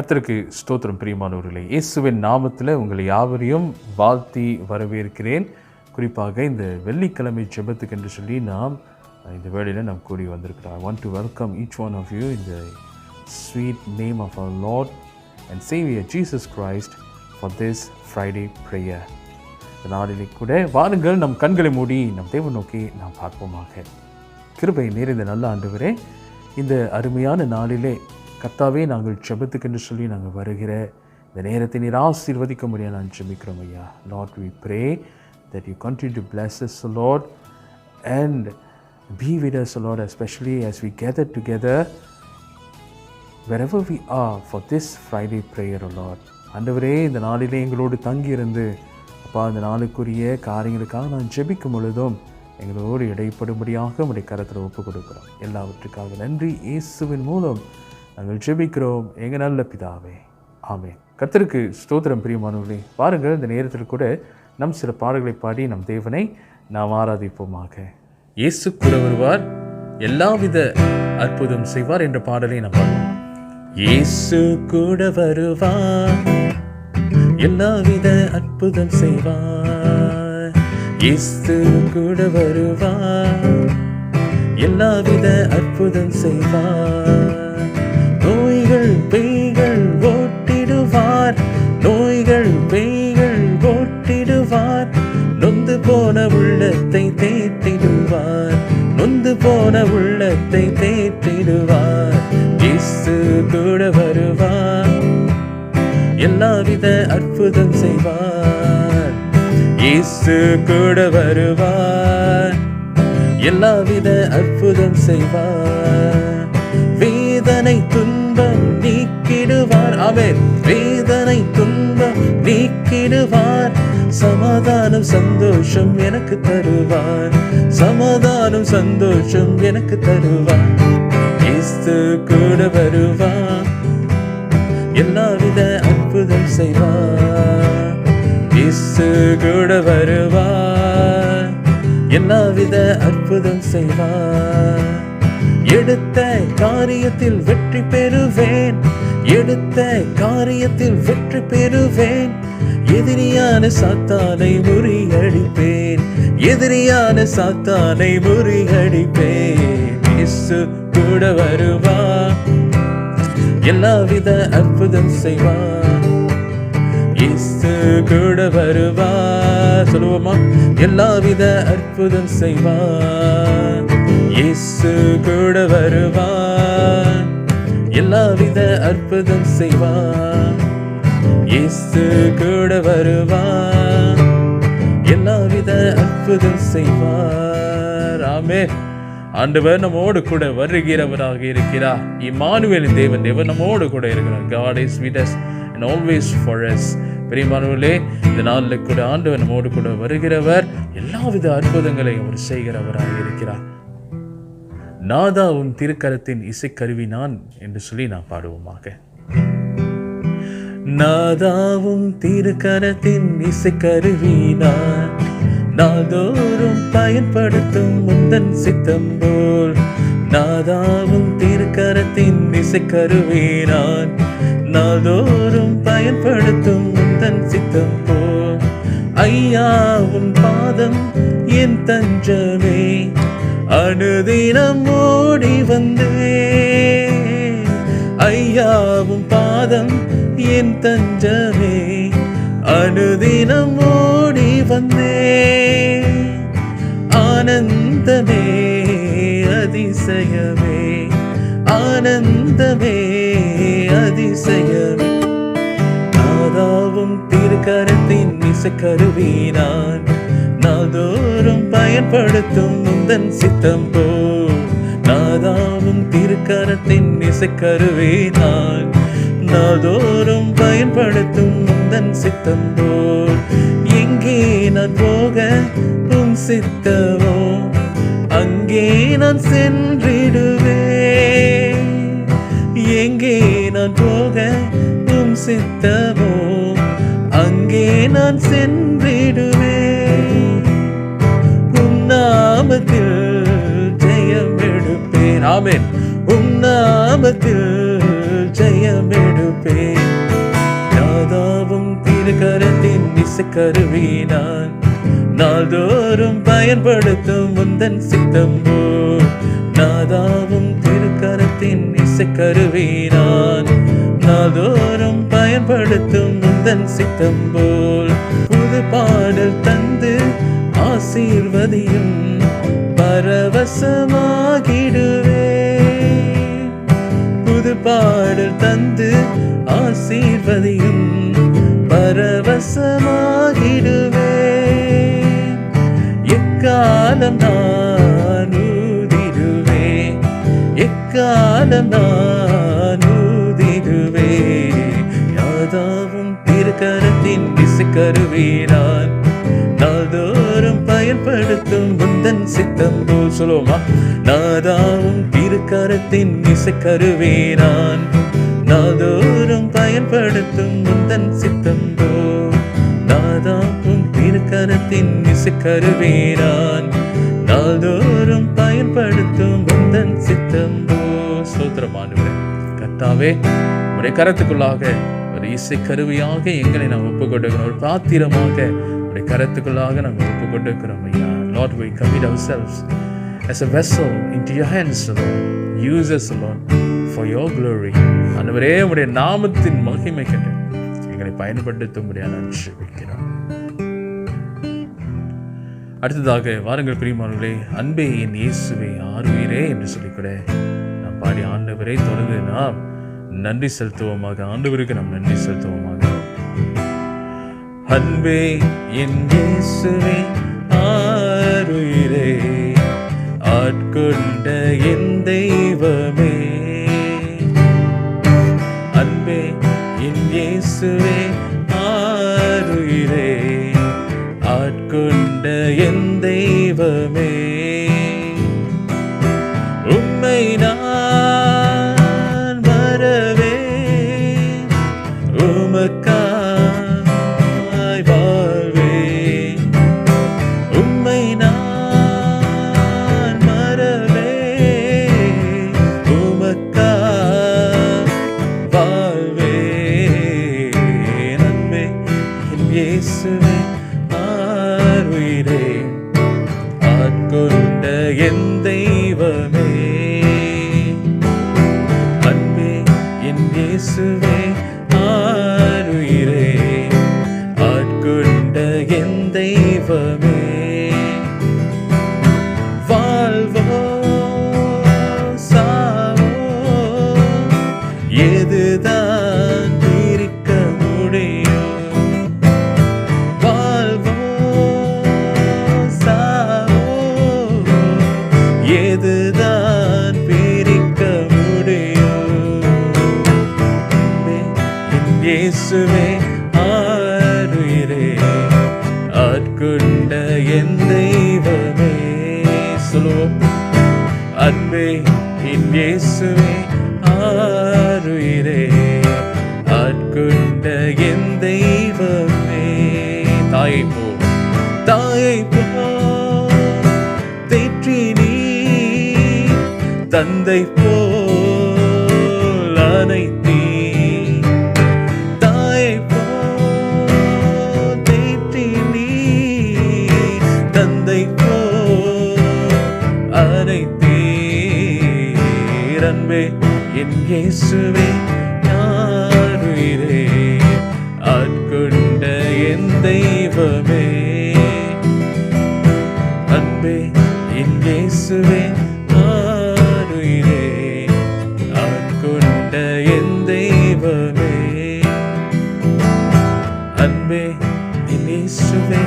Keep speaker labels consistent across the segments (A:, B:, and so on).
A: கர்த்தருக்கு ஸ்தோத்திரம். பிரியமானவர்களே, இயேசுவின் நாமத்தில் உங்களை யாவரையும் வாழ்த்தி வரவேற்கிறேன். குறிப்பாக இந்த வெள்ளிக்கிழமை ஜெபத்துக்கு என்று சொல்லி நாம் இந்த வேளையில் நாம் கூடி வந்திருக்கிறோம். I want to welcome each one of you in the sweet name of our Lord and Savior Jesus Christ for this Friday prayer. இந்த நாளிலே கூட வாருங்கள், நம் கண்களை மூடி நம் தேவனை நோக்கி நாம் பார்ப்போமாக. கிருபை நிறைந்த நல்ல ஆண்டவரே, இந்த அருமையான நாளிலே கர்த்தாவே, நாங்கள் ஜெபத்துக்கென்று சொல்லி நாங்கள் வருகிற இந்த நேரத்தை நீர் ஆசீர்வதிக்க முடியாது நான் ஜெபிக்கிறோம் ஐயா. Lord, we pray that you continue to bless us, O Lord, and be with us, O Lord, especially as we gather together wherever we are for this Friday prayer, O Lord. ஆண்டவரே, இந்த நாளிலே எங்களோடு தங்கியிருந்து அப்பா, இந்த நாளுக்குரிய காரியங்களுக்காக நான் ஜெபிக்கும் பொழுதும் எங்களோடு இடைப்படும்படியாக உடைய கரத்தில் ஒப்பு கொடுக்கிறோம். எல்லாவற்றுக்காக நன்றி. இயேசுவின் மூலம் நாங்கள் ஜெபிக்கிறோம் எங்கள் நல்ல பிதாவே, ஆமென். கர்த்தருக்கு ஸ்தோத்திரம். பிரியமானவர்களே, பாருங்கள், இந்த நேரத்தில் கூட நம் சில பாடல்களை பாடி நம் தேவனை நாம் ஆராதிப்போமாக. இயேசு கூட வருவார், எல்லாவித அற்புதம் செய்வார் என்ற பாடலை நாம் பாடுவோம். இயேசு கூட வருவார், எல்லாவித அற்புதம் செய்வார். இயேசு கூட வருவார், எல்லாவித அற்புதம் செய்வார். நோய்கள் பேய்கள் ஓட்டிடுவார், நோய்கள் பேய்கள் ஓட்டிடுவார். நொந்து போன உள்ளத்தை தேற்றிடுவார், நொந்து போன உள்ளத்தை தேற்றிடுவார். இயேசு கூட வருவார், எல்லாவித அற்புதம் செய்வார். இயேசு கூட வருவார், எல்லாவித அற்புதம் செய்வார். வேதனை துன்பம் நீக்கிடுவார், ஆமென். வேதனை துன்பம் நீக்கிடுவார். சமாதானம் சந்தோஷம் எனக்கு தருவார், சமாதானம் சந்தோஷம் எனக்கு தருவார். இயேசு கூட வருவார், எல்லாவித அற்புதம் செய்வார். இயேசு கூட வருவார், எல்லாவித அற்புதம் செய்வார். எடுத்த காரியத்தில் வெற்றி பெறுவேன், எடுத்த காரியத்தில் வெற்றி பெறுவேன். எதிரியான சாத்தானை முறியடிப்பேன், எதிரியான சாத்தானை முறியடிப்பேன். இயேசு கூட வருவார், எல்லாவித அற்புதம் செய்வார். இயேசு கூட வருவார், சொல்லுவோமா? எல்லாவித அற்புதம் செய்வார். இயேசு கூட வருவார், எல்லாவித அற்புதம் செய்வார். இயேசு கூட வருவார், எல்லாவித அற்புதம் செய்வார். ஆமென். ஆண்டவர் நம்மோடு கூட வருகிறவராக இருக்கிறார். இம்மானுவேலின் தேவன் நம்மோடு கூட இருக்கிறார். God is with us and always for us. பிரியமானவர்களே, இந்த நாளில் கூட ஆண்டவர் நம்மோடு கூட வருகிறவர், எல்லாவித அற்புதங்களை அவர் செய்கிறவராக இருக்கிறார். நாதாவும் திருக்கரத்தின் இசைக்கருவி நான் என்று சொல்லி நான் பாடுவோமாக. நாதாவும் திருக்கரத்தின் இசைக்கருவி நான், நாதோறும் பயன்படுத்தும் முந்தன் சித்தம் போல். நாதாவும் திருக்கரத்தின் இசைக்கருவி நான், நாதோறும் பயன்படுத்தும் முந்தன் சித்தம் போல். ஐயாவும் பாதம் என் தஞ்சமே, அனுதினம் ஓடி வந்தேன். ஐயாவும் பாதம் என் தஞ்சமே, அனுதினம் ஓடி வந்தேன். ஆனந்தமே அதிசயமே, ஆனந்தமே அதிசயமே. நாதாவும் திருக்கரத்தின் இசைக்கருவி நான், நாதோறும் பயன்படுத்தும் முந்தன் சித்தம் போல். நாதாவும் திருக்கரத்தின் இசைக்கருவி நான், நாதோறும் பயன்படுத்தும் முந்தன் சித்தம் போல். எங்கே நான் போக உம் சித்தமோ, அங்கே நான் சென்றிடுவேன். எங்கே நான் போக உம் சித்தமோ, அங்கே நான் சென்றிடுவேன். உம் நாமத்தில் ஜெயம் எடுப்பேன், ஆமென். உம் நாமத்தில் ஜெயம் எடுப்பேன். இருப்பேன். நாதாவும் திருக்கரத்தின் இசைக்கருவி நான், நாள்தோறும் பயன்படுத்தும் உந்தன் சித்தம் போல். நாதாவும் திருக்கரத்தின் இசைக்கருவி நான், நாள்தோறும் பயன்படுத்தும் உந்தன் சித்தம் போல். புது பாடல் தந்து ஆசீர்வதியும் பரவசமாகிடுவேன். புது பாடல் தந்து ஆசீர்வதியும் பரவசமாகிடுவேன். எக்காலம் நான் ஊதிடுவேன், எக்காலம் நான் ஊதிடுவேன். யாதாவும் திருக்கரத்தின் இசைக்கருவி நான், நாள்தோறும் பயன்படுத்தும் உந்தன் சித்தம் போல். சொல்லுவோமா? நாதாவும் திருக்கரத்தின் இசைக்கருவி நான், நாள்தோறும் பயன்படுத்தும் உந்தன் சித்தம் போல். நாதாவும் திருக்கரத்தின் இசைக்கருவி நான், நாள்தோறும் பயன்படுத்தும் உந்தன் சித்தம் போல். ஸ்தோத்திரம் ஆண்டவரே. கர்த்தாவே, உடைய கரத்துக்குள்ளாக ஒரு இசைக்கருவியாக எங்களை நாம் ஒப்புக் கொடுக்கிறோம். ஒரு பாத்திரமாக உடைய கரத்துக்குள்ளாக நாங்கள் ஒப்புக் கொடுக்கிறோம் ஐயா. Lord, we commit ourselves as a vessel into your hands, Lord. Use us, Lord, for your glory. ஆண்டவரே, உடைய நாமத்தின் மகிமைக்கு எங்களை பயன்படுத்தும்படியாக நான் ஜெபிக்கிறோம். அடுத்ததாக வாருங்கள் பிரியமானவர்களே, அன்பே என் இயேசுவே ஆருயிரே என்று சொல்லிக்கூட நாம் பாடி ஆண்டவரை தொடர்ந்து நாம் நன்றி செலுத்துவோமாக. ஆண்டவருக்கு நாம் நன்றி செலுத்துவோமாக. அன்பே என் இயேசுவே ஆருயிரே, ஆட்கொண்ட என் தெய்வமே. அன்பே என் இயேசுவே ஆருயிரே, ஆட்கொண்ட என் தெய்வமே. உம்மை நான் மறவேன், உமக்காய் வாழ்வேன். உம்மை நான் மறவேன், உமக்காய் வாழ்வேன். அன்பே என் இயேசுவே ஆருயிரே, ஆட்கொண்ட என் தெய்வமே. அன்பே என் இயேசுவே ஆருயிரே, ஆட்கொண்ட என் தெய்வமே. வாழ்வோ சாவோ எதுதான் பிரிக்க முடியும்? வாழ்வோ சாவோ எதுதான் பிரிக்க முடியும்? என் இயேசுவே ஆருயிரே, ஆட்கொண்ட என் தெய்வமே. சொல்லுவோம். அன்பே என் இயேசுவே ஆருயிரே, ஆட்கொண்ட என் தெய்வமே. தாயை போ, தாயை போ தேற்றி நீ, தந்தை போல் அனைத்தீ. தாயை போல் தேற்றி நீ, தந்தை போல் அனைத்தீர். அன்பே என் இயேசுவே ஆருயிரே, ஆட்கொண்ட என் தெய்வமே. அன்பே என் இயேசுவே ஆருயிரே, ஆட்கொண்ட என் தெய்வமே. அன்பே என் இயேசுவே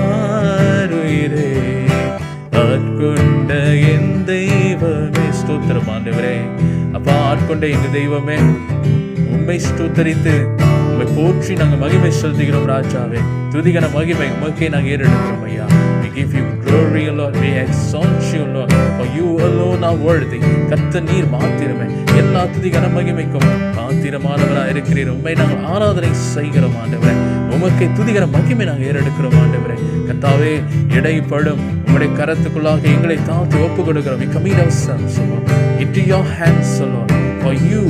A: ஆருயிரே, ஆட்கொண்ட என் தெய்வமே. ஸ்தோத்திரம் ஆண்டவரே. அப்பா, ஆட்கொண்ட எங்க தெய்வமே, உம்மை ஸ்தோத்தரித்து உம்மை போற்றி நாங்கள் மகிமை செலுத்துகிறோம் ராஜாவே. துதிகன மகிமை உமக்கே நாங்கள் ஏறெடுக்கிறோம் ஐயா. We give you glory, Lord. We exalt you, Lord. For you alone are worthy. கர்த்த நீர் மாத்திரமே எல்லா துதிகன மகிமைக்கும் மாத்திரமானவராக இருக்கிறீர். உம்மை நாங்கள் ஆராதனை செய்கிறோம் ஆண்டவரே. உமக்கே துதிகன மகிமை நாங்கள் ஏறெடுக்கிறோம் ஆண்டவரே. கர்த்தாவே, இடைப்படும் உம்முடைய கரத்துக்குள்ளாக எங்களை தாழ்த்தி ஒப்பு கொடுக்கிறோம். We commit ourselves, Lord. into your hands, O Lord. For you,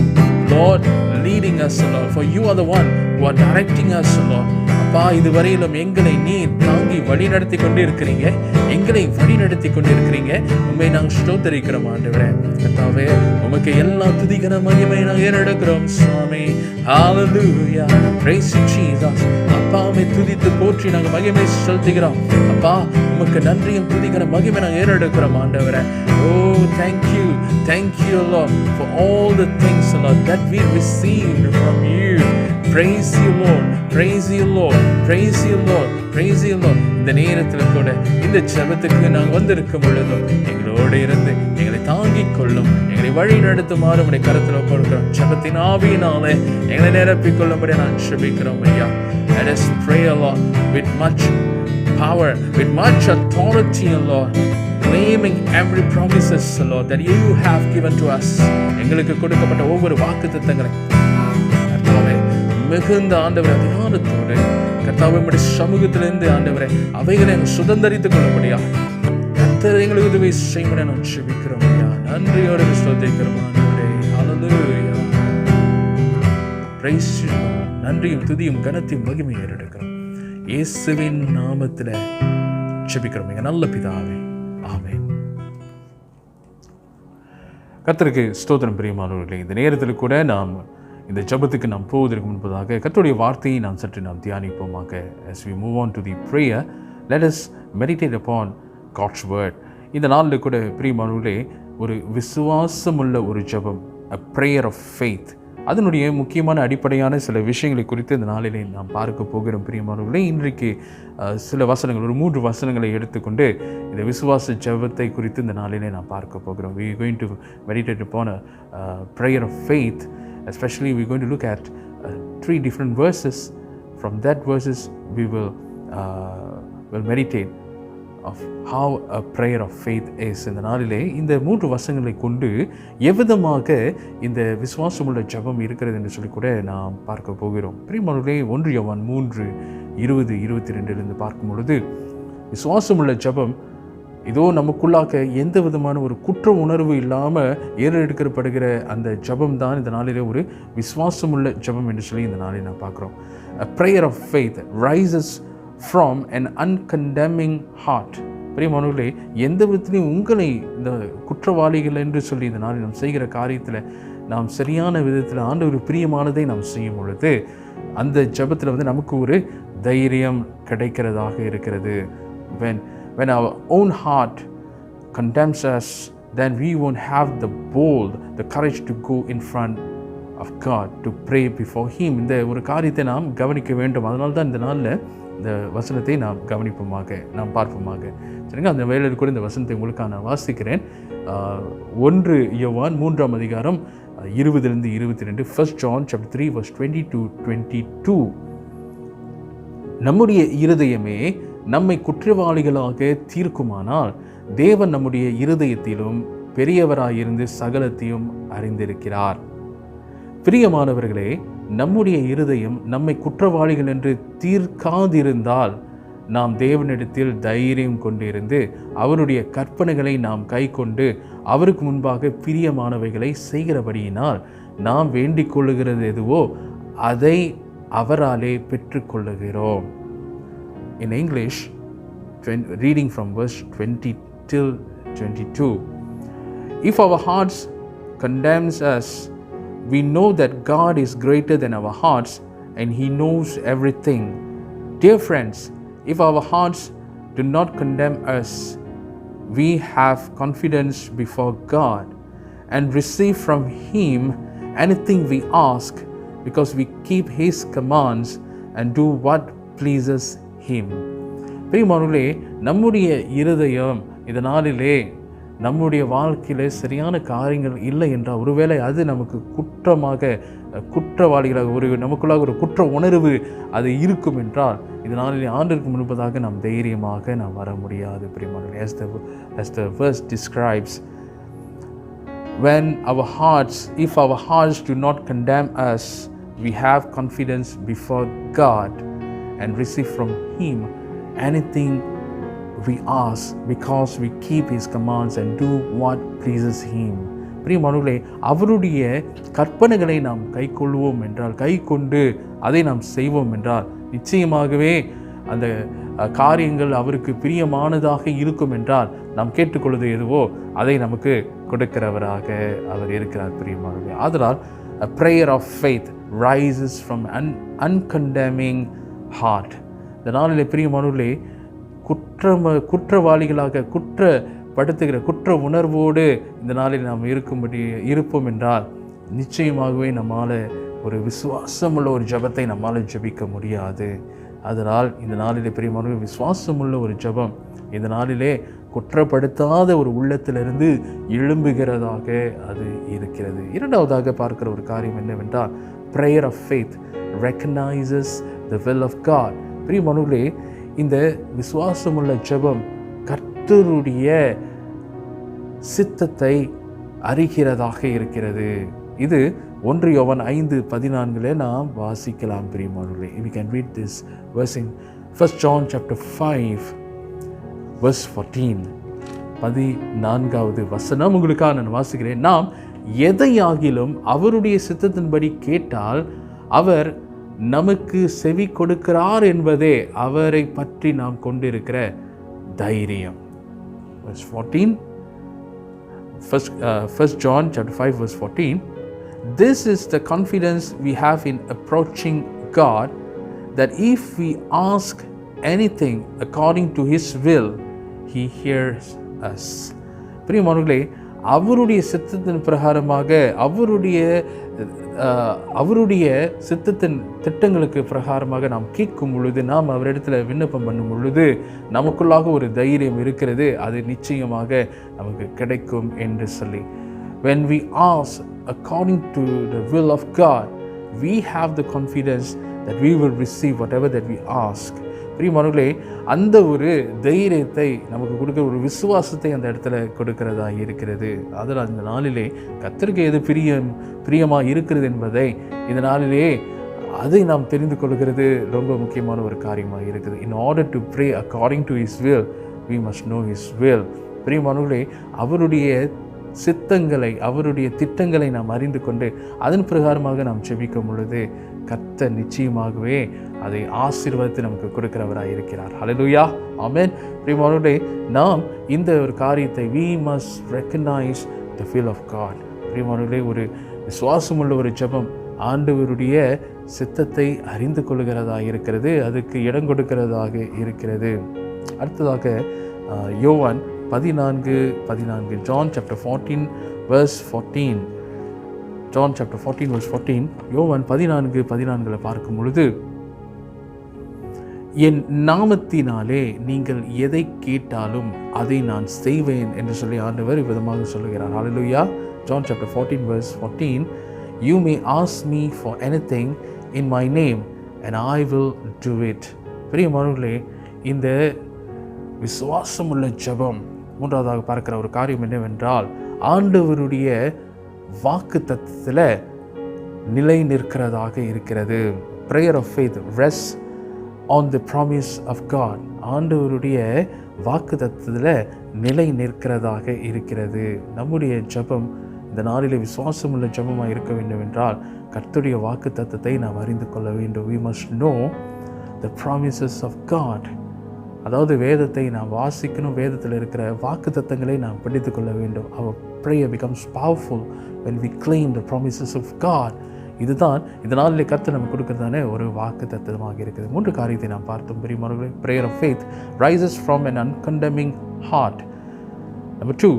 A: Lord, leading us, O Lord. For you are the one who are directing us, O Lord. அப்பா, இதுவரையிலும் எங்களை நீர் தாங்கி வழி நடத்தி கொண்டு இருக்கிறீங்க, எங்களை வழி நடத்தி கொண்டு இருக்கிறீங்க. உண்மை நாங்கள் ஸ்தோத்திரிக்கிறோம் ஆண்டவரே. கர்த்தாவே, உமக்கு எல்லா துதிகர மகிமை நாங்கள் ஏறெடுக்கிறோம் சுவாமி. ஹalleluya, praise you Jesus. அப்பா, உம்மை துதித்து போற்றி நாங்கள் மகிமை செலுத்துகிறோம். அப்பா, உமக்கு நன்றியும் துதிகர மகிமை நாங்கள் ஏறெடுக்கிறோம் ஆண்டவரே. Oh, thank you Lord, for all the things, Lord, that we received from you. Praise you Lord, praise you Lord, praise you Lord, praise you Lord. இந்த நேரத்தில் கூட இந்த ஜெபத்துக்கு நாங்கள் வந்திருக்கும் பொழுதும் எங்களோடு இருந்து எங்களை தாங்கிக் கொள்ளும், எங்களை வழி நடத்துமாறு உடைய கருத்தில் கொடுக்கிறோம். ஜெபத்தின் ஆவியினாலே எங்களை நிரப்பிக் கொள்ளும்படி நான் ஜெபிக்கிறோம் ஐயா. Let us pray, Lord, with much power, with much authority, Lord, claiming every promises, Lord, that you have given to us. எங்களுக்கு கொடுக்கப்பட்ட ஒவ்வொரு வாக்குத்தத்தங்களை கர்த்தாவே மிகுந்த ஆண்டவரே அதிகாரத்தோடு கர்த்தாவே உம்முடைய சமூகத்திலிருந்து ஆண்டவரே அவைகளை சுதந்தரித்துக் கொள்ளும்படியா கர்த்தர் எங்களுக்கு உதவி செய்யும்படி நான் ஜெபிக்கிறோம் ஐயா. நன்றியோடு ஸ்தோத்திரிக்கிறோம் ஆண்டவரே. ஹalleluya, praise you. நன்றியும் துதியும் கனத்தையும் மகிமையும் ஏறெடுக்கிறோம் இயேசுவின் நாமத்தில் ஜெபிக்கிறோம் எங்க நல்ல பிதாவே, ஆமென். கர்த்தருக்கு ஸ்தோத்திரம். பிரியமானவர்களே, இந்த நேரத்தில் கூட நாம் இந்த ஜெபத்துக்கு நாம் போவதற்கு முன்பதாக கர்த்தருடைய வார்த்தையை நாம் சற்று தியானிப்போமாக. As we move on to the prayer, let us meditate upon God's word. இந்த நாளில் கூட பிரியமானவர்களே, ஒரு விசுவாசமுள்ள ஒரு ஜெபம், a prayer of faith, அதனுடைய முக்கியமான அடிப்படையான சில விஷயங்களை குறித்து இந்த நாளிலே நாம் பார்க்க போகிறோம். பிரியமானவர்களே, இன்றைக்கு சில வசனங்கள், ஒரு 3 வசனங்களை எடுத்துக்கொண்டு இந்த விசுவாச ஜெபத்தை குறித்து இந்த நாளிலே நாம் பார்க்க போகிறோம். We are going to meditate upon a prayer of faith. Especially we are going to look at 3 different verses. From that verses we will meditate of how a prayer of faith is. இந்த நாளிலே இந்த 3 வசனங்களை கொண்டு எவ்விதமாக இந்த விசுவாசமுள்ள ஜெபம் இருக்கிறது என்று சொல்லி கூட நாம் பார்க்க போகிறோம். பிரியமானவர்களே, 1 யோவான் 3:20-22 பார்க்கும் பொழுது விசுவாசமுள்ள ஜெபம் இதோ நமக்குள்ளாக எந்த விதமான ஒரு குற்ற உணர்வு இல்லாமல் ஏறெடுக்கப்படுகிற அந்த ஜெபம் தான் இந்த நாளிலே ஒரு விசுவாசமுள்ள ஜெபம் என்று சொல்லி இந்த நாளில் நான் பார்க்குறோம். A prayer of faith rises from an uncondemning heart. பிரியமானவர்களே, எந்த விதத்திலையும் உங்களை இந்த குற்றவாளிகள் என்று சொல்லி இந்த நாளில் நாம் செய்கிற காரியத்தில் நாம் சரியான விதத்தில் ஆண்டவர் பிரியமானதை நாம் செய்யும் பொழுது அந்த ஜெபத்தில் நமக்கு ஒரு தைரியம் கிடைக்கிறதாக இருக்கிறது. When our own heart condemns us, then we won't have the courage to go in front of God to pray before Him. இந்த ஒரு காரியத்தை நாம் கவனிக்க வேண்டும். அதனால தான் இந்த நாளில் இந்த வசனத்தை நாம் கவனிப்போமாக, நாம் பார்ப்போமாக. சரிங்க, அந்த வேளையில் கூட இந்த வசனத்தை உங்களுக்கு நான் வாசிக்கிறேன். 1 யோவான் 3:20-22, 1 John chapter 3 verse 20-22. நம்முடைய இருதயமே நம்மை குற்றவாளிகளாக தீர்க்குமானால் தேவன் நம்முடைய இருதயத்திலும் பெரியவராயிருந்து சகலத்தையும் அறிந்திருக்கிறார். பிரியமானவர்களே, நம்முடைய இருதயம் நம்மை குற்றவாளிகள் என்று தீர்க்காதிருந்தால் நாம் தேவனிடத்தில் தைரியம் கொண்டிருந்து அவருடைய கற்பனைகளை நாம் கை கொண்டு அவருக்கு முன்பாக பிரியமானவைகளை செய்கிறபடியினால் நாம் வேண்டிக் கொள்ளுகிறது எதுவோ அதை அவராலே பெற்றுக்கொள்ளுகிறோம். In English, reading from verse 20-22, if our hearts condemns us, we know that God is greater than our hearts and He knows everything. Dear friends, if our hearts do not condemn us, we have confidence before God and receive from Him anything we ask, because we keep His commands and do what pleases Him. பிரியமானவர்களே, நம்முடைய இருதயம் இந்த நாளிலே நம்முடைய வாழ்க்கையில சரியான காரியங்கள் இல்லை என்றால், ஒருவேளை அது நமக்கு குற்றவாளிகளாக நமக்குள்ளாக ஒரு குற்ற உணர்வு அது இருக்கும் என்றால் இந்த நாளிலே ஆண்டவருக்கு முன்பதாக நாம் தைரியமாக நாம் வர முடியாது. பிரியமானவர்களே, as the verse describes, if our hearts do not condemn us, we have confidence before God and receive from Him anything we ask, because we keep His commands and do what pleases Him. பிரியமானவர்களே, அவருடைய கற்பனைகளை நாம் கைக்கொள்வோம் என்றால், கை கொண்டு அதை நாம் செய்வோம் என்றால், நிச்சயமாகவே அந்த காரியங்கள் அவருக்கு பிரியமானதாக இருக்கும் என்றால், நாம் கேட்டுக்கொள்வது எதுவோ அதை நமக்கு கொடுக்கிறவராக அவர் இருக்கிறார். பிரியமானவர்களே, ஆதலால் a prayer of faith rises from an uncondemning heart. இந்த நாளிலே பிரியமானவர்களே, குற்றவாளிகளாக குற்றப்படுத்துகிற குற்ற உணர்வோடு இந்த நாளில் நாம் இருப்போம் என்றால், நிச்சயமாகவே நம்மால் ஒரு விசுவாசமுள்ள ஒரு ஜெபத்தை நம்மால் ஜெபிக்க முடியாது. அதனால் இந்த நாளிலே பிரியமானவர்களே, விசுவாசமுள்ள ஒரு ஜெபம் இந்த நாளிலே குற்றப்படுத்தாத ஒரு உள்ளத்திலிருந்து எழும்புகிறதாக அது இருக்கிறது. இரண்டாவதாக பார்க்கிற ஒரு காரியம் என்னவென்றால், prayer of faith recognizes the will of God. பிரியமானவர்களே, இந்த விசுவாசமுள்ள ஜெபம் கர்த்தருடைய சித்தத்தை அறிகிறதாக இருக்கிறது. இது 1 யோவான் 5:14 நாம் வாசிக்கலாம். பிரியமானவர்களே, we can read this verse in 1 John chapter 5 verse 14. 14வது வசனம் உங்களுக்காக நான் வாசிக்கிறேன். நாம் எதையாகிலும் அவருடைய சித்தத்தின்படி கேட்டால் அவர் நமக்கு செவி கொடுக்கிறார் என்பதே அவரை பற்றி நாம் கொண்டிருக்கிற தைரியம். verse 14, 1 John chapter 5 verse 14. This is the confidence we have in approaching God, that if we ask anything according to His will, He hears us. பிரியமானவர்களே, அவருடைய சித்தத்தின் பிரகாரமாக அவருடைய சித்தத்தின் திட்டங்களுக்கு பிரகாரமாக நாம் கேட்கும் பொழுது, நாம் அவரிடத்தில் விண்ணப்பம் பண்ணும் பொழுது நமக்குள்ளாக ஒரு தைரியம் இருக்கிறது, அது நிச்சயமாக நமக்கு கிடைக்கும் என்று சொல்லி. When we ask according to the will of God, we have the confidence that we will receive whatever that we ask. பிரியமானவர்களே, அந்த ஒரு தைரியத்தை நமக்கு கொடுக்கிற ஒரு விசுவாசத்தை அந்த இடத்துல கொடுக்கிறதா இருக்கிறது. அதில் அந்த நாளிலே கர்த்தருக்கு எது பிரியமாக இருக்கிறது என்பதை இந்த நாளிலே அதை நாம் தெரிந்து கொள்கிறது ரொம்ப முக்கியமான ஒரு காரியமாக இருக்குது. In order to pray according to His will, we must know His will. பிரியமானவர்களே, அவருடைய சித்தங்களை அவருடைய திட்டங்களை நாம் அறிந்து கொண்டு அதன் பிரகாரமாக நாம் ஜெபிக்கும் பொழுது கர்த்தர் நிச்சயமாகவே அதை ஆசீர்வாதத்தை நமக்கு கொடுக்கிறவராக இருக்கிறார். ஹல்லேலூயா, ஆமென். பிரியமானவர்களே, நாம் இந்த ஒரு காரியத்தை we must recognize the will of God. பிரியமானவர்களே, ஒரு விசுவாசமுள்ள ஒரு ஜெபம் ஆண்டவருடைய சித்தத்தை அறிந்து கொள்கிறதாக இருக்கிறது, அதுக்கு இடம் கொடுக்கிறதாக இருக்கிறது. அடுத்ததாக யோவான் 14:14, John chapter 14 verse 14. John chapter 14 verse 14, யோவான் 14:14 பார்க்கும் பொழுது, என் நாமத்தினாலே நீங்கள் எதை கேட்டாலும் அதை நான் செய்வேன் என்று சொல்லி ஆண்டவர் விதமாக சொல்லுகிறார். ஹல்லேலூயா. John chapter 14 verse 14, you may ask me for anything in my name and I will do it. பிரியமானவர்களே, இந்த விசுவாசமுள்ள ஜெபம் மூன்றாவதாக பார்க்கிற ஒரு காரியம் என்னவென்றால், ஆண்டவருடைய வாக்கு தத்தத்தில் நிலை நிற்கிறதாக இருக்கிறது. prayer of faith rests on the promise of God. ஆண்டவருடைய வாக்கு தத்தத்தில் நிலை நிற்கிறதாக இருக்கிறது. நம்முடைய ஜெபம் இந்த நாளிலே விசுவாசமுள்ள ஜெபமாக இருக்க வேண்டும் என்றால் கர்த்தருடைய வாக்கு தத்தத்தை நாம் அறிந்து கொள்ள வேண்டும். we must know the promises of God. அதாவது வேதத்தை நாம் வாசிக்கணும், வேதத்தில் இருக்கிற வாக்கு தத்தங்களை நாம் படித்து கொள்ள வேண்டும். our prayer becomes powerful when we claim the promises of God. இதுதான் இந்த நாளிலே கர்த்தர் நமக்கு கொடுக்கிறதான ஒரு வாக்கு தத்தமாக இருக்குது. 3 காரியத்தை நாம் பார்த்தோம். பிரியமானவர்களே, prayer of faith rises from an uncondemning heart. Number 2,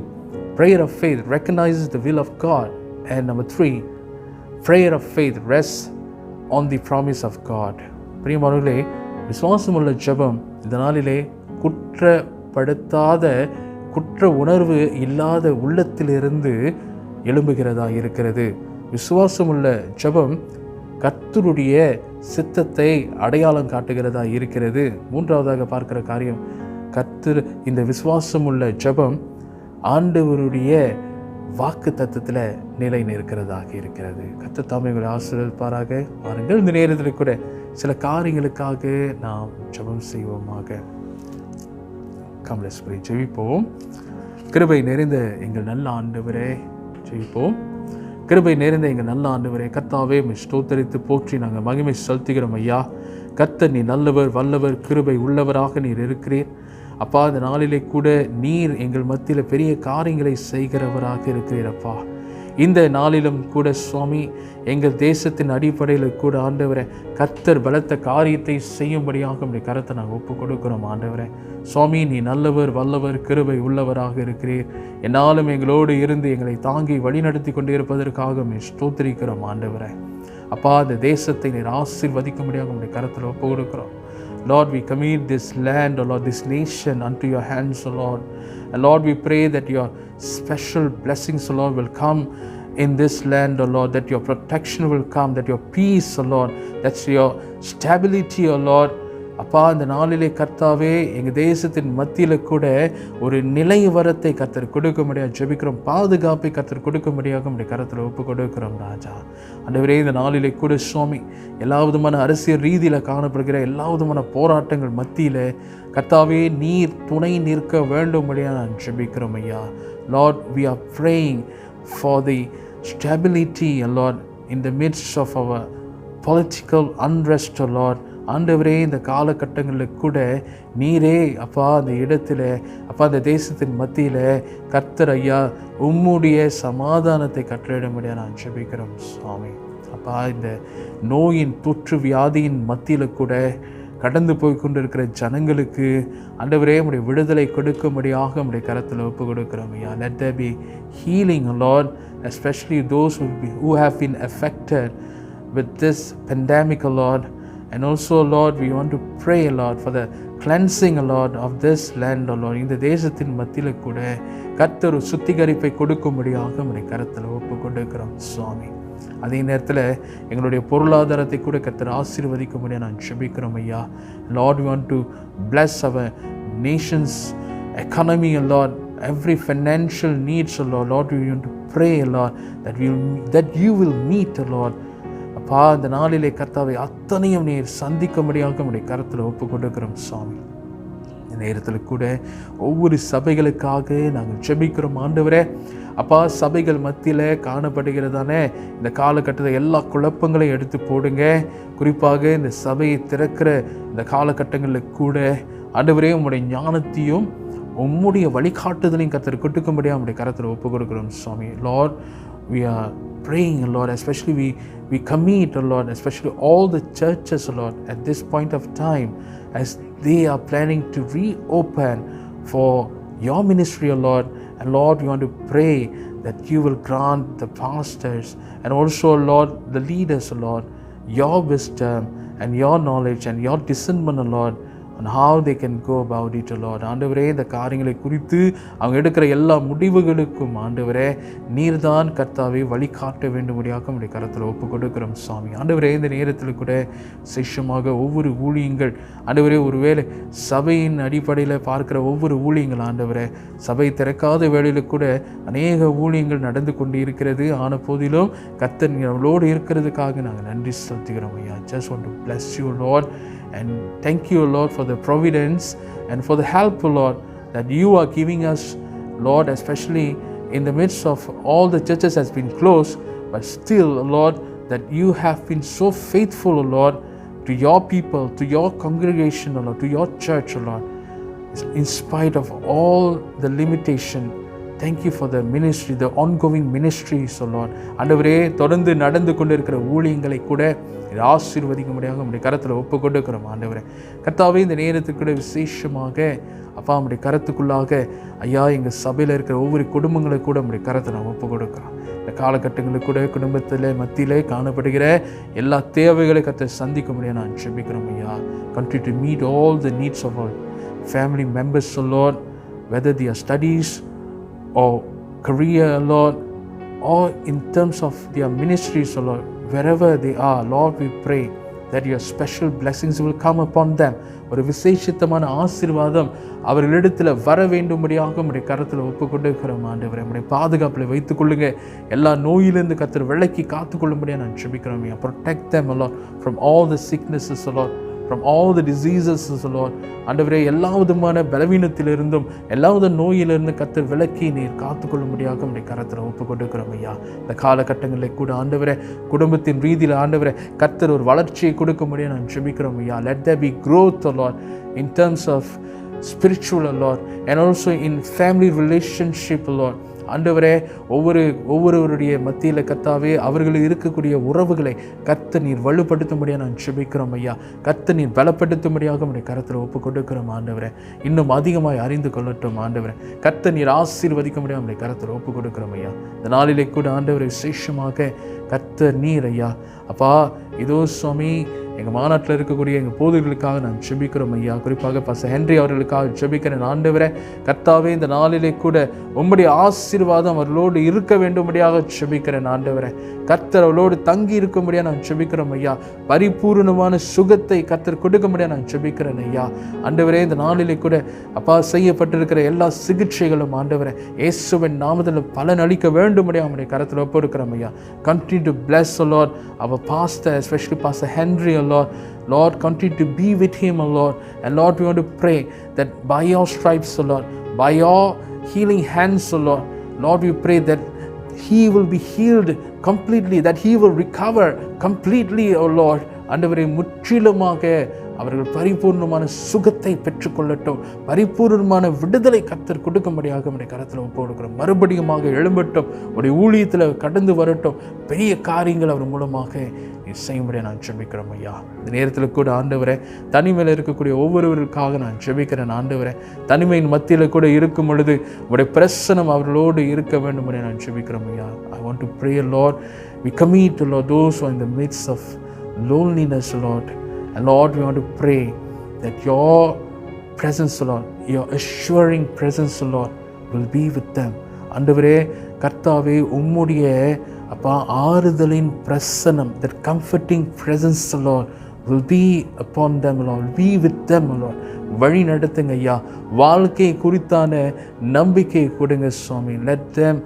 A: prayer of faith recognizes the will of God. And number 3, prayer of faith rests on the promise of God. பிரியமானவர்களே, விசுவாசமுள்ள ஜெபம் இந்த நாளிலே குற்றப்படுத்தாத குற்ற உணர்வு இல்லாத உள்ளத்திலிருந்து எழும்புகிறதா இருக்கிறது. விசுவாசமுள்ள ஜெபம் கர்த்தருடைய சித்தத்தை அடையாளம் காட்டுகிறதா இருக்கிறது. மூன்றாவதாக பார்க்கிற காரியம், கர்த்தர் இந்த விசுவாசமுள்ள ஜெபம் ஆண்டவருடைய வாக்கு தத்தத்தில் நிலை நிற்கிறதாக இருக்கிறது. கர்த்தர் தாமே உங்களை ஆசீர்வதிப்பாராக. பாருங்கள், இந்த நேரத்தில் கூட சில காரியங்களுக்காக நாம் ஜெபம் செய்வோமாக. கமலேஸ்வரி ஜெபிப்போம். கிருபை நிறைந்த எங்கள் நல்ல ஆண்டவரே, ஜெயிப்போம். கிருபை நிறைந்த எங்கள் நல்ல ஆண்டவரே, கர்த்தாவே ஸ்தோத்தரித்து போற்றி நாங்கள் மகிமை செலுத்துகிறோம் ஐயா. கர்த்தர் நீ நல்லவர், வல்லவர், கிருபை உள்ளவராக நீர் இருக்கிறீர் அப்பா. இந்த நாளிலே கூட நீர் எங்கள் மத்தியில் பெரிய காரியங்களை செய்கிறவராக இருக்கிறீர் அப்பா. இந்த நாளிலும் கூட சுவாமி, எங்கள் தேசத்தின் அடிப்படையில் கூட ஆண்டவரை கர்த்தர் பலத்த காரியத்தை செய்யும்படியாக உடைய கரத்தை நாங்கள் ஒப்பு கொடுக்கிறோம் ஆண்டவரை. சுவாமி, நீ நல்லவர், வல்லவர், கிருபை உள்ளவராக இருக்கிறீர். என்னாலும் எங்களோடு இருந்து எங்களை தாங்கி வழிநடத்தி கொண்டு இருப்பதற்காக ஸ்தோத்திரிக்கிறோம் ஆண்டவரை. அப்பா, இந்த தேசத்தை நீர் ஆசீர்வதிக்கும்படியாக உடைய கரத்தில் ஒப்பு கொடுக்கிறோம். Lord, we commit this land, O Lord, this nation unto your hands, O Lord. And Lord, we pray that your special blessings, O Lord, will come in this land, O Lord, that your protection will come, that your peace, O Lord, that's your stability, O Lord. அப்பா, இந்த நாளிலே கர்த்தாவே எங்கள் தேசத்தின் மத்தியில் கூட ஒரு நிலை வரத்தை கர்த்தர் கொடுக்க முடியாது ஜெபிக்கிறோம். பாதுகாப்பை கர்த்தர் கொடுக்க முடியாது நம்முடைய கரத்தில் ஒப்பு கொடுக்கிறோம் ராஜா. ஆண்டவரே, இந்த நாளிலே கூட சுவாமி, எல்லா விதமான அரசியல் ரீதியில் காணப்படுகிற எல்லா விதமான போராட்டங்கள் மத்தியில் கர்த்தாவே நீர் துணை நிற்க வேண்டும்படியாக நான் ஜெபிக்கிறோம் ஐயா. Lord, we are praying for the stability, Lord, in the midst of our political unrest, Lord. ஆண்டவரே, இந்த காலகட்டங்களில் கூட நீரே அப்பா அந்த இடத்துல அப்பா அந்த தேசத்தின் மத்தியில் கர்த்தர் ஐயா உம்முடைய சமாதானத்தை கட்டளையிட முடியாது நான் ஜெபிக்கிறோம் சுவாமி. அப்பா, இந்த நோயின் தொற்று வியாதியின் மத்தியில் கூட கடந்து போய் கொண்டிருக்கிற ஜனங்களுக்கு ஆண்டவரே உடைய விடுதலை கொடுக்கும்படியாக உடைய கரத்தில் ஒப்பு கொடுக்கிறோம் ஐயா. Let there be healing, Lord, especially those who have been affected with this pandemic, Lord. And also, Lord, we want to pray, Lord, for the cleansing, Lord, of this land, Lord. இந்த தேசத்தின் மத்தியில் கூட கர்த்தர் சுத்திகரிப்பை கொடுக்கும்படியாக உடைய கரத்தில் ஒப்பு கொடுக்கிறோம் சுவாமி. அதே நேரத்தில் எங்களுடைய பொருளாதாரத்தை கூட கர்த்தர் ஆசீர்வதிக்கும்படியாக நான் ஜெபிக்கிறோம் ஐயா. Lord, we want to bless our nation's economy, Lord, every financial needs, Lord. Lord, we want to pray, Lord, that you will meet, Lord. அப்பா, இந்த நாளிலே கர்த்தாவை அத்தனையும் நீர் சந்திக்கும்படியாக உடைய கரத்தில் ஒப்பு கொடுக்கிறோம் சுவாமி. இந்த நேரத்தில் கூட ஒவ்வொரு சபைகளுக்காக நாங்கள் ஜெபிக்கிறோம் ஆண்டவரே. அப்பா, சபைகள் மத்தியில் காணப்படுகிறதானே இந்த காலகட்டத்தில் எல்லா குழப்பங்களையும் எடுத்து போடுங்க. குறிப்பாக இந்த சபையை திறக்கிற இந்த காலகட்டங்களில் கூட ஆண்டவரே உம்முடைய ஞானத்தையும் உம்முடைய வழிகாட்டுதலையும் கர்த்தர் கொடுக்கும்படியாக உடைய கரத்தில் ஒப்பு கொடுக்கிறோம் சுவாமி. Lord, we are praying, Lord, especially we commit, Lord, especially all the churches, Lord, at this point of time as they are planning to reopen for your ministry, Lord. And Lord, we want to pray that you will grant the pastors and also, Lord, the leaders, Lord, your wisdom and your knowledge and your discernment, Lord, on how they can go about it, Lord. ஆண்டவரே, இந்த காரியங்களை குறித்து அவங்க எடுக்கிற எல்லா முடிவுகளுக்கும் ஆண்டவரே நீர்தான் கர்த்தாவை வழிகாட்ட வேண்டும்படியாக உடைய கரத்தில் ஒப்பு கொடுக்கிறோம் சுவாமி. ஆண்டவரே, இந்த நேரத்தில் கூட சிஷமாக ஒவ்வொரு ஊழியங்கள் ஆண்டவரே, ஒருவேளை சபையின் அடிப்படையில் பார்க்கிற ஒவ்வொரு ஊழியங்கள் ஆண்டவரே, சபை திறக்காத வேளையில் கூட அநேக ஊழியங்கள் நடந்து கொண்டு இருக்கிறது. ஆன போதிலும் கர்த்தர் நம்மளோடு இருக்கிறதுக்காக நாங்கள் நன்றி செலுத்துகிறோம் ஐயா. Just want to bless you, Lord, and thank you, Lord, for the providence and for the help, Lord, that you are giving us, Lord, especially in the midst of all the churches has been closed, but still, Lord, that you have been so faithful, Lord, to your people, to your congregation, Lord, to your church, Lord, in spite of all the limitation. Thank you for the ministry, the ongoing ministries, Lord. ஆண்டவரே, தொடர்ந்து நடந்து கொண்டிருக்கிற ஊழியங்களை கூட ஆசீர்வதிக்கும்படியாக உடைய கரத்தில் ஒப்பு கொடுக்கிறோம் ஆண்டவரே. கர்த்தாவே, இந்த நேரத்துக்கு கூட விசேஷமாக அப்பா உடைய கரத்துக்குள்ளாக ஐயா எங்கள் சபையில் இருக்கிற ஒவ்வொரு குடும்பங்களை கூட உடைய கரத்தை நான் ஒப்பு கொடுக்குறோம். இந்த காலகட்டங்களுக்கு கூட குடும்பத்தில் மத்தியிலே காணப்படுகிற எல்லா தேவைகளை கர்த்தர் சந்திக்க முடியாது நான் ஜெபிக்கிறோம் ஐயா. Continue to meet all the needs of our family members, Lord, whether they are studies or career, Lord, or in terms of their ministries, Lord, wherever they are, Lord, we pray that your special blessings will come upon them. ஒரு விசேஷித்தமான ஆசீர்வாதம் அவர்களிடத்தில் வர வேண்டும்படியாக உடைய கரத்தில் ஒப்பு கொடுக்கிறோம் ஆண்டவரே. உடைய பாதுகாப்பில் வைத்துக் கொள்ளுங்க. எல்லா நோயிலிருந்து கர்த்தர் விலக்கி காத்துக்கொள்ளும்படியாக நான் ஜெபிக்கிறோம். Protect them, Lord, from all the sicknesses, Lord. from all the diseases, Lord. ஆண்டவரே, எல்லா விதமான பலவீனத்திலிருந்தும் எல்லா வித நோயிலிருந்து கர்த்தர் விலக்கி நீர் காத்துக்கொள்ளும்படியாக உடைய கரத்தில் ஒப்பு கொடுக்கிறோம் ஐயா. இந்த காலகட்டங்களில் கூட ஆண்டவரே, குடும்பத்தின் ரீதியில் ஆண்டவரே கர்த்தர் ஒரு வளர்ச்சியை கொடுக்க முடியும் நான் ஜெபிக்கிறோம் ஐயா. Let there be growth, Lord, in terms of spiritual, Lord, and also in family relationship, Lord. ஆண்டவரே, ஒவ்வொருவருடைய மத்தியில் கர்த்தாவே அவர்களுக்கு இருக்கக்கூடிய உறவுகளை கர்த்தர் நீர் வலுப்படுத்தும்படியாக நான் ஜெபிக்கிறோம் ஐயா. கர்த்தர் நீர் பலப்படுத்தும்படியாக உடைய கரத்தில் ஒப்பு கொடுக்கிறோம் ஆண்டவரே. இன்னும் அதிகமாய் அறிந்து கொள்ளட்டும் ஆண்டவரே. கர்த்தர் நீர் ஆசீர்வதிக்க முடியாது உடைய கரத்தில் ஒப்பு கொடுக்கிறோம் ஐயா. இந்த நாளிலே கூட ஆண்டவரை விசேஷமாக கர்த்தர் நீர் ஐயா. அப்பா, இதோ சுவாமி, எங்கள் மாநாட்டில் இருக்கக்கூடிய எங்கள் போதர்களுக்காக நான் ஜெபிக்கிறோம் ஐயா. குறிப்பாக பாஸ்டர் ஹென்றி அவர்களுக்காக ஜெபிக்கிறேன் ஆண்டவரே. கர்த்தாவே, இந்த நாளிலே கூட உம்முடைய ஆசீர்வாதம் அவர்களோடு இருக்க வேண்டும்படியாக ஜெபிக்கிறேன் ஆண்டவரே. கர்த்தர் அவளோடு தங்கி இருக்கும்படியாக நான் ஜெபிக்கிறோம் ஐயா. பரிபூர்ணமான சுகத்தை கர்த்தர் கொடுக்க முடியாது நான் ஜெபிக்கிறேன் ஐயா. ஆண்டவரே, இந்த நாளிலே கூட அப்பா செய்யப்பட்டிருக்கிற எல்லா சிகிச்சைகளும் ஆண்டவரே இயேசுவின் நாமத்தில் பலன் அளிக்க வேண்டும்படியாக நம்முடைய கரத்தில் ஒப்புக்கொடுக்கிறோம் ஐயா. Continue to bless, O Lord, our pastor, especially Pastor Henry, O Lord. Lord, continue to be with him, O Lord. And Lord, we want to pray that by your stripes, O Lord, by your healing hands, O Lord, Lord, we pray that he will be healed completely, that he will recover completely, O Lord. ஆண்டவரே, முற்றிலுமாக அவர்கள் பரிபூர்ணமான சுகத்தை பெற்றுக்கொள்ளட்டும், பரிபூர்ணமான விடுதலை கர்த்தர் கொடுக்கும்படியாக நம்முடைய கரத்தில் ஒப்பு கொடுக்கிறோம். மறுபடியுமாக எழும்பட்டும், உடைய ஊழியத்தில் கடந்து வரட்டும், பெரிய காரியங்கள் அவர் மூலமாக செய்யும்படியாக நான் ஜெபிக்கிறோம் ஐயா. இந்த நேரத்தில் கூட ஆண்டவரே, தனிமையில் இருக்கக்கூடிய ஒவ்வொருவருக்காக நான் ஜெபிக்கிறேன் ஆண்டவரே. தனிமையின் மத்தியில் கூட இருக்கும் பொழுது உடைய பிரசனம் அவர்களோடு இருக்க வேண்டும் என நான் ஜெபிக்கிறோம் ஐயா. I want to pray, Lord, we commit to Lord those who are in the midst of loneliness, Lord. And Lord, we want to pray that your presence, Lord, your assuring presence, Lord, will be with them. ஆண்டவரே, கர்த்தாவே, உம்முடைய அப்பா ஆறுதலின் பிரசனம், that comforting presence, Lord, will be upon them, Lord, will be with them, Lord. வழி நடத்துங்க ஐயா. வாழ்க்கை குறித்தான நம்பிக்கை கொடுங்க சுவாமி. Let them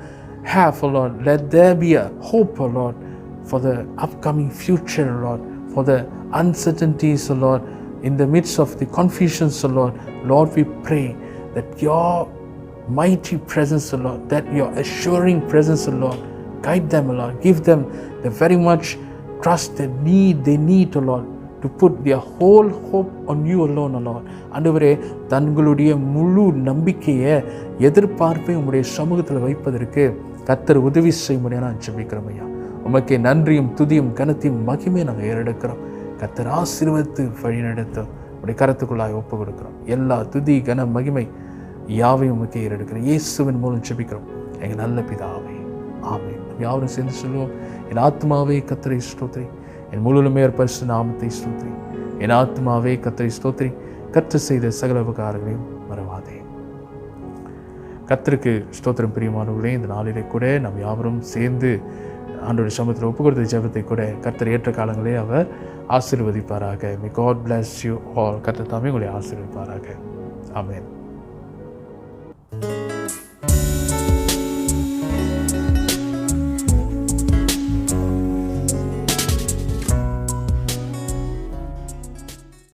A: have, Lord, let there be a hope, Lord, for the upcoming future, Lord, for the uncertainties, Lord, in the midst of the confusions, Lord. Lord, we pray that your mighty presence, Lord, that your assuring presence, Lord, guide them, Lord. Give them the very much trust they need, Lord, to put their whole hope on you alone, Lord. ஆண்டவரே, தங்களுடைய முழு நம்பிக்கையை எதிர்பார்ப்பை உம்முடைய சமூகத்தில் வைப்பதற்கு கர்த்தர் உதவி செய்ய முடியாது நான் ஜெபிக்கிறோம் ஐயா. உமக்கே நன்றியும் துதியும் கனத்தையும் மகிமையை நாங்கள் ஏறெடுக்கிறோம். கர்த்தர் ஆசீர்வதித்து வழி நடத்தும் உடைய கரத்துக்குள்ளாக ஒப்பு கொடுக்கிறோம். எல்லா துதி கன மகிமை யாவையும் உமக்கே ஏறெடுக்கிறோம். இயேசுவின் மூலம் ஜெபிக்கிறோம் எங்கள் நல்ல பிதாவே, ஆமென். யாவரும் சேர்ந்து சொல்லுவோம். என் ஆத்மாவே கர்த்தரை ஸ்தோத்திரி, என் முழுமே பரிசுத்த நாமத்தை ஸ்தோத்திரி. என் ஆத்மாவே கர்த்தரை ஸ்தோத்திரி, கர்த்தர் செய்த சகல உபகாரங்களையும் மறவாதே. கர்த்தருக்கு ஸ்தோத்திரம். பிரியமானவர்களே, இந்த நாளிலே கூட நாம் யாவரும் சேர்ந்து ஆண்டவருடைய சமூகத்தில் ஒப்பு கொடுத்த ஜெபத்தை கூட கர்த்தர் ஏற்ற காலங்களே அவர் ஆசீர்வதிப்பாராக. May God bless you all. கர்த்தர் தாமே உங்களை ஆசீர்வதிப்பாராக. ஆமென்.